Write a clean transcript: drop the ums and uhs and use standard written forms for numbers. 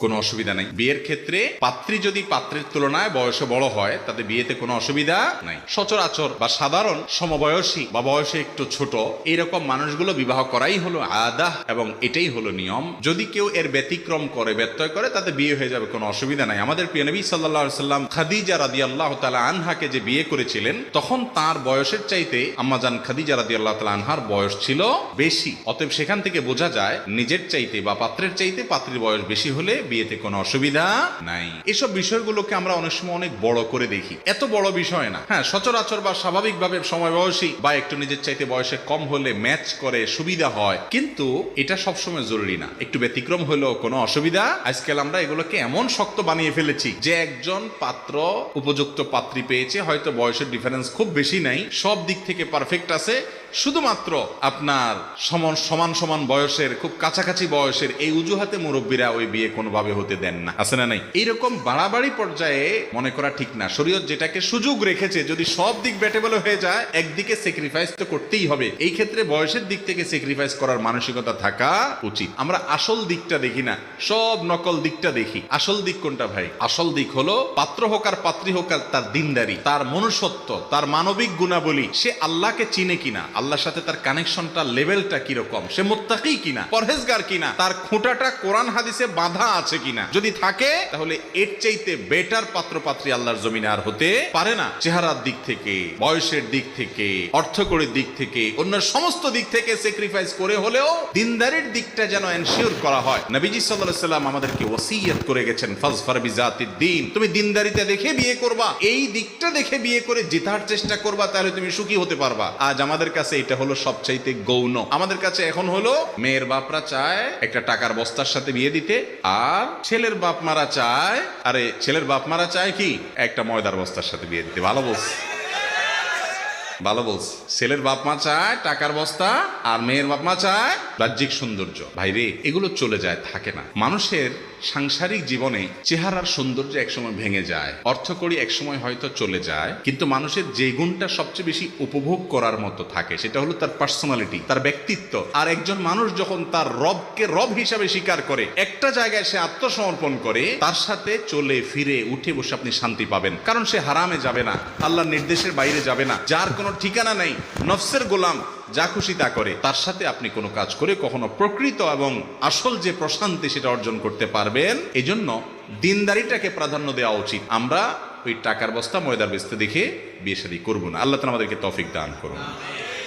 কোনো অসুবিধা নাই। বিয়ের ক্ষেত্রে পাত্রী যদি পাত্রের তুলনায় বয়সে বড় হয় তাতে বিয়েতে কোনো অসুবিধা নাই। সচরাচর বা সাধারণ সমবয়সী বা বয়সে একটু ছোট এইরকম মানুষগুলো বিবাহ করাই হলো আদাহ এবং এটাই হলো নিয়ম। যদি কেউ এর ব্যতিক্রম করে, ব্যত্যয় করে, তাতে বিয়ে হয়ে যাবে, কোনো অসুবিধা নাই। আমাদের প্রিয় নবী সাল্লাল্লাহু আলাইহি সাল্লাম খাদিজা রাদিয়াল্লাহু তাআলা আনহাকে যে বিয়ে করেছিলেন তখন তার বয়সের চাইতে আম্মাজান খাদিজা রাদিয়াল্লাহু তাআলা আনহার বয়স ছিল বেশি। অতএব সেখান থেকে বোঝা যায় নিজের চাইতে বা পাত্রের চাইতে পাত্রীর বয়স বেশি হলে বিয়েতে কোনো অসুবিধা নাই। এসব বিষয়গুলোকে আমরা অনেক সময় অনেক বড় করে দেখি, এত বড় বিষয় না। হ্যাঁ, সচরাচর বা স্বাভাবিকভাবে সমবয়সী বা একটু নিজের চাইতে বয়সে কম হলে ম্যাচ করে সুবিধা হয়, কিন্তু এটা সবসময় জরুরি না। একটু ব্যতিক্রম হলেও কোনো অসুবিধা। আজকাল আমরা এগুলোকে এমন শক্ত বানিয়ে ফেলেছি যে একজন পাত্র উপযুক্ত পাত্রী পেয়েছে, হয়তো বয়সের ডিফারেন্স খুব বেশি নাই, সব দিক থেকে পারফেক্ট আছে, শুধুমাত্র আপনার সমান সমান বয়সের, খুব কাছাকাছি বয়সের এই অজুহাতে মুরব্বীরা ওই বিয়ে কোনোভাবে হতে দেন না, আছে না নাই? এইরকম বাড়াবাড়ি পর্যায়ে মনে করা ঠিক না। শরীয়ত যেটাকে সুযোগ রেখেছে, যদি সব দিক ব্যাটেবল হয়ে যায় একদিকে স্যাক্রিফাইস তো করতেই হবে। এই ক্ষেত্রে বয়সের দিক থেকে স্যাক্রিফাইস করার মানসিকতা থাকা উচিত। আমরা আসল দিকটা দেখি না, সব নকল দিকটা দেখি। আসল দিক কোনটা ভাই? আসল দিক হলো পাত্র হোক আর পাত্রী হোক আর তার দিনদারি, তার মনুষ্যত্ব, তার মানবিক গুণাবলী, সে আল্লাহকে চিনে কিনা, আল্লাহর সাথে তার কানেকশনটা লেভেলটা কিরকম, সে মুত্তাকি কিনা, পরহেজগার কিনা, তার খুঁটাটা কোরআন হাদিসে বাঁধা আছে কিনা। যদি থাকে তাহলে এর চাইতে বেটার পাত্র পাত্রী আল্লাহর জমিনে আর হতে পারে না। চেহারার দিক থেকে, বয়সের দিক থেকে, অর্থকড়ির দিক থেকে, অন্য সমস্ত দিক থেকে স্যাক্রিফাইস করে হলেও দিনদারির দিকটা যেন এনশিওর করা হয়। নবীজি সাল্লাল্লাহু আলাইহি সাল্লাম আমাদেরকে ওসিয়ত করে গেছেন, ফাজফার বিজাতিদ দ্বীন, তুমি দিনদারিতা দেখে বিয়ে করবা, এই দিকটা দেখে বিয়ে করে জেতার চেষ্টা করবা, তাহলে তুমি সুখী হতে পারবা। আজ আমাদের কাছে এটা হলো সবচাইতে গৌণ। আমাদের কাছে এখন হলো মেয়ের বাপরা চায় একটা টাকার বস্তার সাথে বিয়ে দিতে, আর ছেলের বাপ মারা চায়, আরে ছেলের বাপ মারা চায় কি একটা ময়দার বস্তার সাথে বিয়ে দিতে। ভালো বলছে, ভালো বলছে। ছেলের বাপ মা চায় টাকার বস্তা, আর মেয়ের বাপ মা চায় বাহ্যিক সৌন্দর্য। ভাইরে, এগুলো চলে যায়, থাকে না। মানুষের সাংসারিক জীবনে চেহারার সৌন্দর্য একসময় ভেঙে যায়, অর্থকড়ি একসময় হয়তো চলে যায়, কিন্তু মানুষের যে গুণটা সবচেয়ে বেশি উপভোগ করার মতো থাকে সেটা হলো তার পার্সোনালিটি, তার ব্যক্তিত্ব। আর একজন মানুষ যখন তার রবকে রব হিসাবে স্বীকার করে, একটা জায়গায় সে আত্মসমর্পণ করে, তার সাথে চলে ফিরে উঠে বসে আপনি শান্তি পাবেন। কারণ সে হারামে যাবে না, আল্লাহর নির্দেশের বাইরে যাবে না, যার কোনো ঠিকানা নেই, নফসের গোলাম, যা খুশি তা করে, তার সাথে আপনি কোনো কাজ করে কখনো প্রকৃত এবং আসল যে প্রশান্তি সেটা অর্জন করতে পারবেন। এজন্য দিনদারিটাকে প্রাধান্য দেওয়া উচিত। আমরা ওই টাকার বস্তা ময়দার বেস্তে দেখে বিয়ে শাদী করবো না। আল্লাহ তাআলা আমাদেরকে তৌফিক দান করুন।